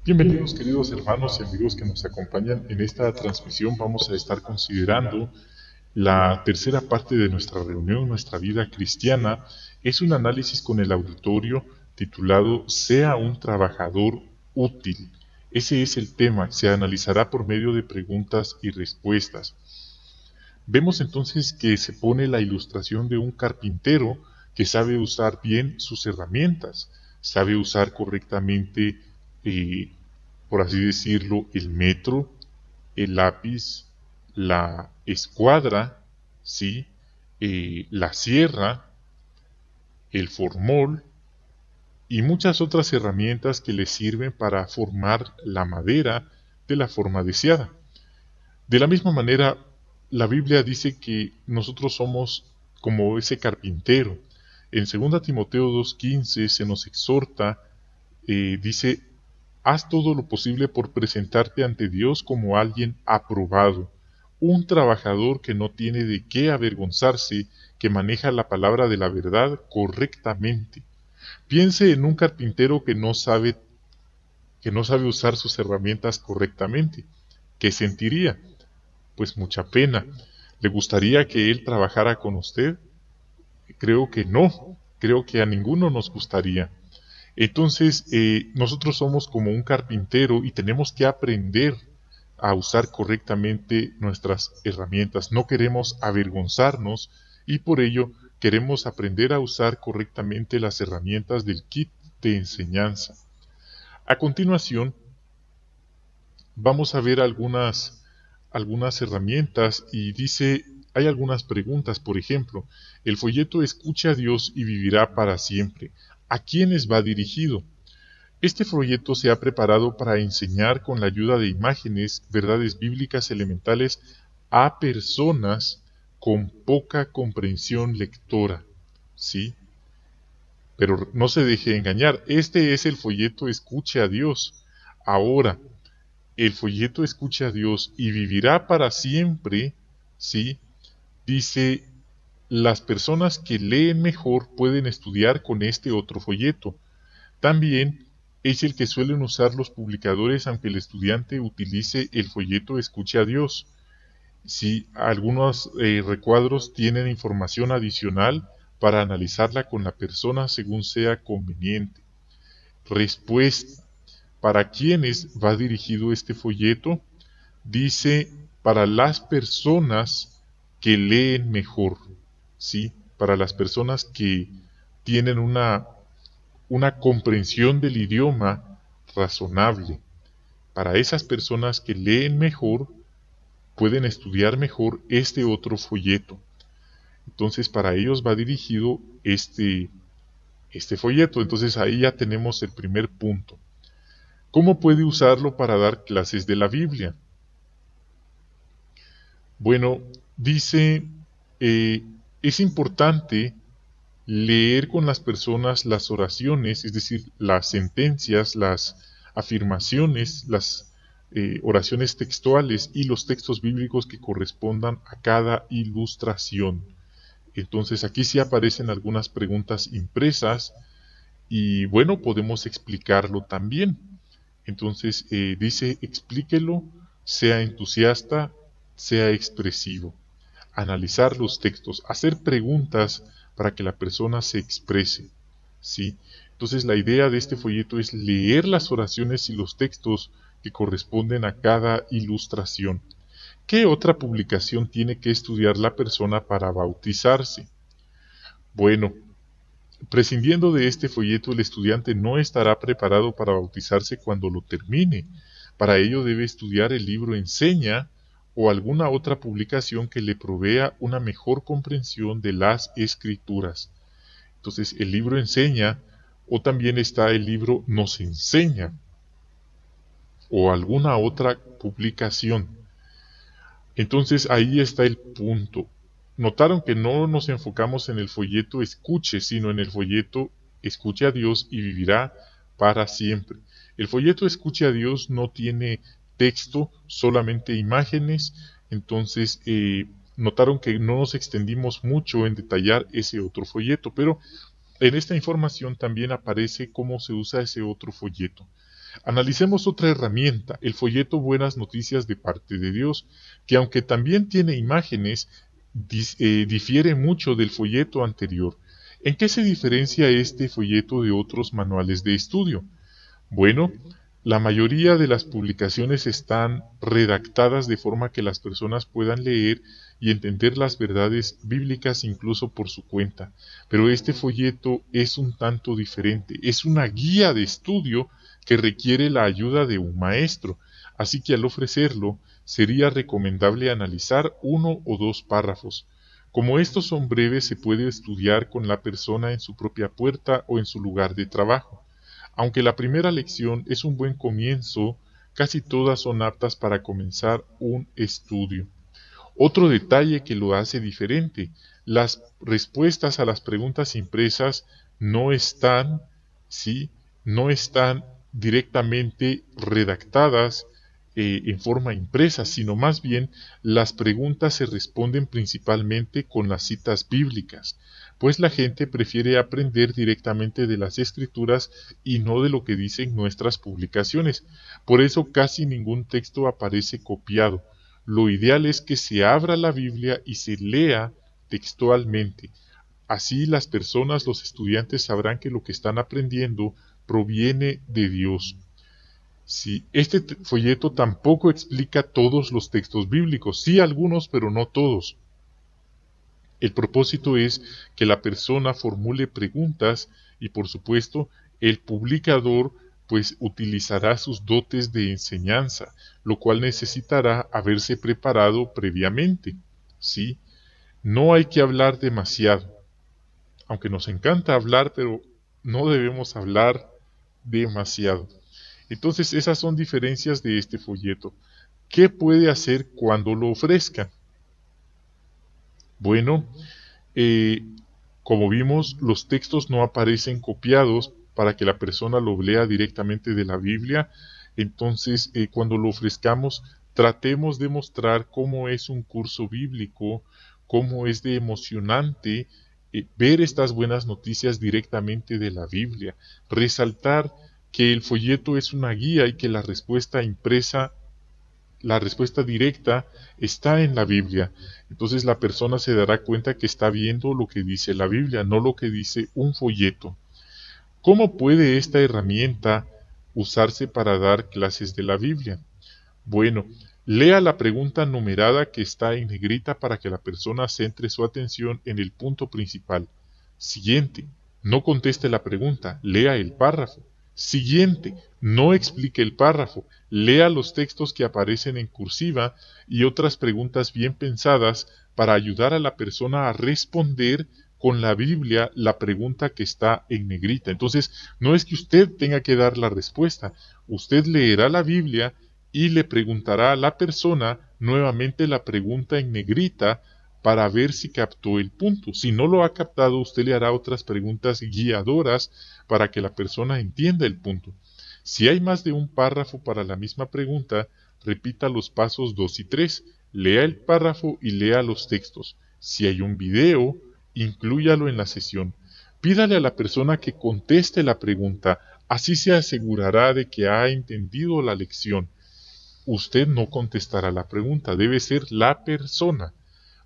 Bienvenidos queridos hermanos y amigos que nos acompañan. En esta transmisión vamos a estar considerando la tercera parte de nuestra reunión, nuestra vida cristiana. Es un análisis con el auditorio titulado Sea un trabajador útil. Ese es el tema, se analizará por medio de preguntas y respuestas. Vemos entonces que se pone la ilustración de un carpintero que sabe usar bien sus herramientas, sabe usar correctamente, por así decirlo, el metro, el lápiz, la escuadra, ¿sí? La sierra, el formol y muchas otras herramientas que le sirven para formar la madera de la forma deseada. De la misma manera, la Biblia dice que nosotros somos como ese carpintero. En 2 Timoteo 2:15 se nos exhorta, dice, haz todo lo posible por presentarte ante Dios como alguien aprobado, un trabajador que no tiene de qué avergonzarse, que maneja la palabra de la verdad correctamente. Piense en un carpintero que no sabe usar sus herramientas correctamente. ¿Qué sentiría? Pues mucha pena. ¿Le gustaría que él trabajara con usted? Creo que no. Creo que a ninguno nos gustaría. Entonces, nosotros somos como un carpintero y tenemos que aprender a usar correctamente nuestras herramientas. No queremos avergonzarnos y por ello queremos aprender a usar correctamente las herramientas del kit de enseñanza. A continuación, vamos a ver algunas herramientas y dice, hay algunas preguntas, por ejemplo, el folleto Escuche a Dios y vivirá para siempre. ¿A quiénes va dirigido? Este folleto se ha preparado para enseñar con la ayuda de imágenes, verdades bíblicas elementales a personas con poca comprensión lectora, ¿sí? Pero no se deje engañar, este es el folleto Escuche a Dios. Ahora, el folleto Escuche a Dios y vivirá para siempre, ¿sí? Dice, las personas que leen mejor pueden estudiar con este otro folleto. También es el que suelen usar los publicadores aunque el estudiante utilice el folleto Escuche a Dios. Si algunos recuadros tienen información adicional para analizarla con la persona según sea conveniente. Respuesta. ¿Para quiénes va dirigido este folleto? Dice, para las personas que leen mejor, ¿sí? Para las personas que tienen una comprensión del idioma razonable. Para esas personas que leen mejor, pueden estudiar mejor este otro folleto. Entonces, para ellos va dirigido este folleto. Entonces, ahí ya tenemos el primer punto. ¿Cómo puede usarlo para dar clases de la Biblia? Bueno, dice, eh, es importante leer con las personas las oraciones, es decir, las sentencias, las afirmaciones, las oraciones textuales y los textos bíblicos que correspondan a cada ilustración. Entonces aquí sí aparecen algunas preguntas impresas y bueno, podemos explicarlo también. Entonces dice, explíquelo, sea entusiasta, sea expresivo. Analizar los textos, hacer preguntas para que la persona se exprese, ¿sí? Entonces la idea de este folleto es leer las oraciones y los textos que corresponden a cada ilustración. ¿Qué otra publicación tiene que estudiar la persona para bautizarse? Bueno, prescindiendo de este folleto, el estudiante no estará preparado para bautizarse cuando lo termine. Para ello debe estudiar el libro Enseña o alguna otra publicación que le provea una mejor comprensión de las Escrituras. Entonces, el libro Enseña, o también está el libro Nos Enseña, o alguna otra publicación. Entonces, ahí está el punto. Notaron que no nos enfocamos en el folleto Escuche, sino en el folleto Escuche a Dios y vivirá para siempre. El folleto Escuche a Dios no tiene texto, solamente imágenes. Entonces, notaron que no nos extendimos mucho en detallar ese otro folleto, pero en esta información también aparece cómo se usa ese otro folleto. Analicemos otra herramienta, el folleto Buenas Noticias de parte de Dios, que aunque también tiene imágenes, difiere mucho del folleto anterior. ¿En qué se diferencia este folleto de otros manuales de estudio? Bueno, la mayoría de las publicaciones están redactadas de forma que las personas puedan leer y entender las verdades bíblicas incluso por su cuenta. Pero este folleto es un tanto diferente, es una guía de estudio que requiere la ayuda de un maestro, así que al ofrecerlo sería recomendable analizar uno o dos párrafos. Como estos son breves, se puede estudiar con la persona en su propia puerta o en su lugar de trabajo. Aunque la primera lección es un buen comienzo, casi todas son aptas para comenzar un estudio. Otro detalle que lo hace diferente, las respuestas a las preguntas impresas no están, ¿sí? No están directamente redactadas en forma impresa, sino más bien las preguntas se responden principalmente con las citas bíblicas, pues la gente prefiere aprender directamente de las escrituras y no de lo que dicen nuestras publicaciones. Por eso casi ningún texto aparece copiado. Lo ideal es que se abra la Biblia y se lea textualmente. Así las personas, los estudiantes sabrán que lo que están aprendiendo proviene de Dios. Sí, este folleto tampoco explica todos los textos bíblicos, sí algunos, pero no todos. El propósito es que la persona formule preguntas y, por supuesto, el publicador pues utilizará sus dotes de enseñanza, lo cual necesitará haberse preparado previamente. ¿Sí? No hay que hablar demasiado, aunque nos encanta hablar, pero no debemos hablar demasiado. Entonces, esas son diferencias de este folleto. ¿Qué puede hacer cuando lo ofrezcan? Bueno, como vimos, los textos no aparecen copiados para que la persona lo lea directamente de la Biblia. Entonces, cuando lo ofrezcamos, tratemos de mostrar cómo es un curso bíblico, cómo es de emocionante ver estas buenas noticias directamente de la Biblia, resaltar que el folleto es una guía y que la respuesta impresa, la respuesta directa está en la Biblia. Entonces la persona se dará cuenta que está viendo lo que dice la Biblia, no lo que dice un folleto. ¿Cómo puede esta herramienta usarse para dar clases de la Biblia? Bueno, lea la pregunta numerada que está en negrita para que la persona centre su atención en el punto principal. Siguiente, no conteste la pregunta, lea el párrafo. Siguiente, no explique el párrafo, lea los textos que aparecen en cursiva y otras preguntas bien pensadas para ayudar a la persona a responder con la Biblia la pregunta que está en negrita. Entonces, no es que usted tenga que dar la respuesta, usted leerá la Biblia y le preguntará a la persona nuevamente la pregunta en negrita para ver si captó el punto. Si no lo ha captado, usted le hará otras preguntas guiadoras para que la persona entienda el punto. Si hay más de un párrafo para la misma pregunta, repita los pasos 2 y 3. Lea el párrafo y lea los textos. Si hay un video, inclúyalo en la sesión. Pídale a la persona que conteste la pregunta, así se asegurará de que ha entendido la lección. Usted no contestará la pregunta, debe ser la persona,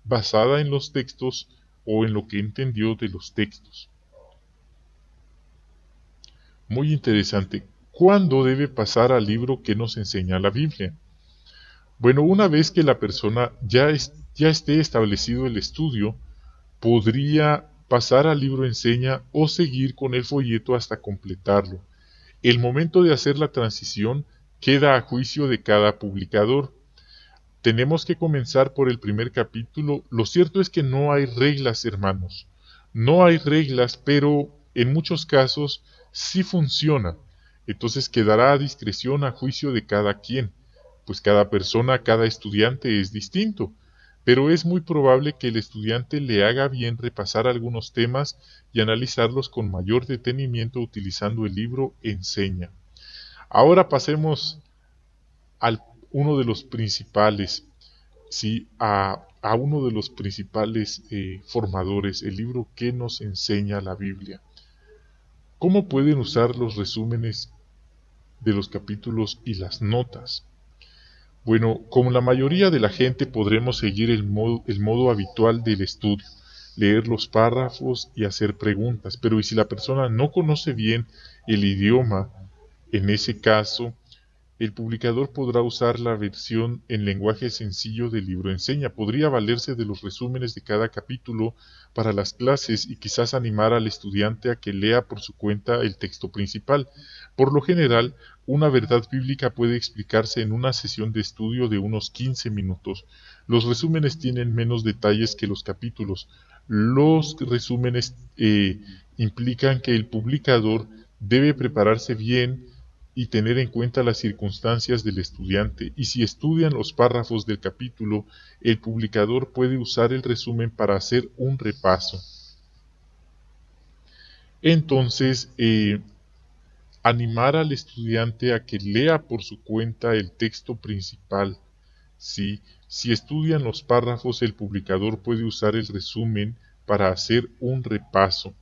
basada en los textos o en lo que entendió de los textos. Muy interesante. ¿Cuándo debe pasar al libro que nos enseña la Biblia? Bueno, una vez que la persona ya esté establecido el estudio, podría pasar al libro enseña o seguir con el folleto hasta completarlo. El momento de hacer la transición queda a juicio de cada publicador. Tenemos que comenzar por el primer capítulo. Lo cierto es que no hay reglas, hermanos. No hay reglas, pero en muchos casos sí funciona. Entonces quedará a discreción, a juicio de cada quien, pues cada persona, cada estudiante es distinto. Pero es muy probable que el estudiante le haga bien repasar algunos temas y analizarlos con mayor detenimiento utilizando el libro Enseña. Ahora pasemos a uno de los principales, sí, a uno de los principales formadores, el libro que nos enseña la Biblia. ¿Cómo pueden usar los resúmenes de los capítulos y las notas. Bueno, como la mayoría de la gente podremos seguir el modo habitual del estudio, leer los párrafos y hacer preguntas, pero ¿y si la persona no conoce bien el idioma? En ese caso, el publicador podrá usar la versión en lenguaje sencillo del libro enseña. Podría valerse de los resúmenes de cada capítulo para las clases y quizás animar al estudiante a que lea por su cuenta el texto principal. Por lo general, una verdad bíblica puede explicarse en una sesión de estudio de unos 15 minutos. Los resúmenes tienen menos detalles que los capítulos. Los resúmenes implican que el publicador debe prepararse bien y tener en cuenta las circunstancias del estudiante, y si estudian los párrafos del capítulo, el publicador puede usar el resumen para hacer un repaso. Entonces, animar al estudiante a que lea por su cuenta el texto principal. ¿Sí? Si estudian los párrafos, el publicador puede usar el resumen para hacer un repaso.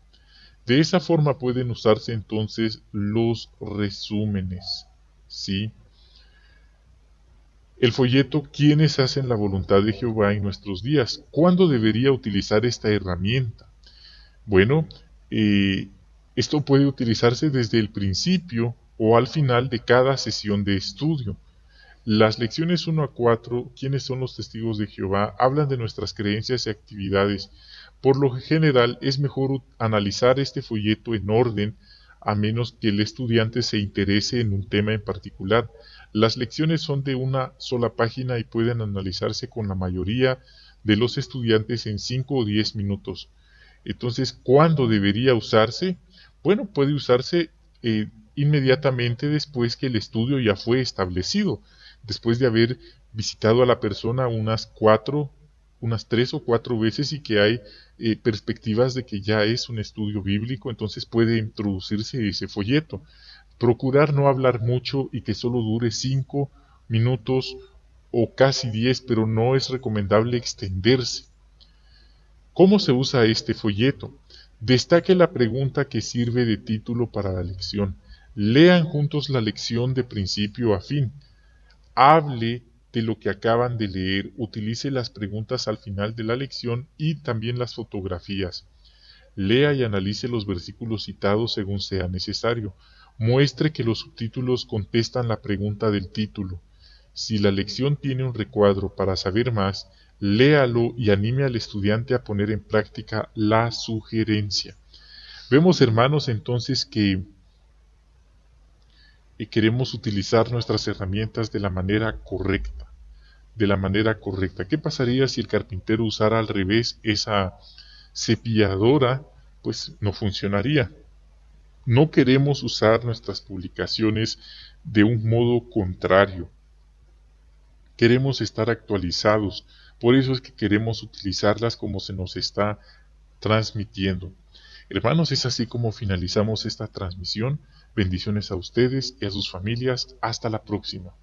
De esa forma pueden usarse entonces los resúmenes, ¿sí? El folleto ¿Quiénes hacen la voluntad de Jehová en nuestros días? ¿Cuándo debería utilizar esta herramienta? Bueno, esto puede utilizarse desde el principio o al final de cada sesión de estudio. Las lecciones 1 a 4, ¿Quiénes son los testigos de Jehová?, hablan de nuestras creencias y actividades. Por lo general, es mejor analizar este folleto en orden, a menos que el estudiante se interese en un tema en particular. Las lecciones son de una sola página y pueden analizarse con la mayoría de los estudiantes en 5 o 10 minutos. Entonces, ¿cuándo debería usarse? Bueno, puede usarse inmediatamente después que el estudio ya fue establecido, después de haber visitado a la persona unas 3 o 4 veces y que hay perspectivas de que ya es un estudio bíblico, entonces puede introducirse ese folleto. Procurar no hablar mucho y que solo dure 5 minutos o casi 10, pero no es recomendable extenderse. ¿Cómo se usa este folleto? Destaque la pregunta que sirve de título para la lección. Lean juntos la lección de principio a fin. Hable de lo que acaban de leer, utilice las preguntas al final de la lección y también las fotografías. Lea y analice los versículos citados según sea necesario. Muestre que los subtítulos contestan la pregunta del título. Si la lección tiene un recuadro para saber más, léalo y anime al estudiante a poner en práctica la sugerencia. Vemos, hermanos, entonces que queremos utilizar nuestras herramientas de la manera correcta. ¿Qué pasaría si el carpintero usara al revés esa cepilladora? Pues no funcionaría. No queremos usar nuestras publicaciones de un modo contrario. Queremos estar actualizados. Por eso es que queremos utilizarlas como se nos está transmitiendo. Hermanos, es así como finalizamos esta transmisión. Bendiciones a ustedes y a sus familias. Hasta la próxima.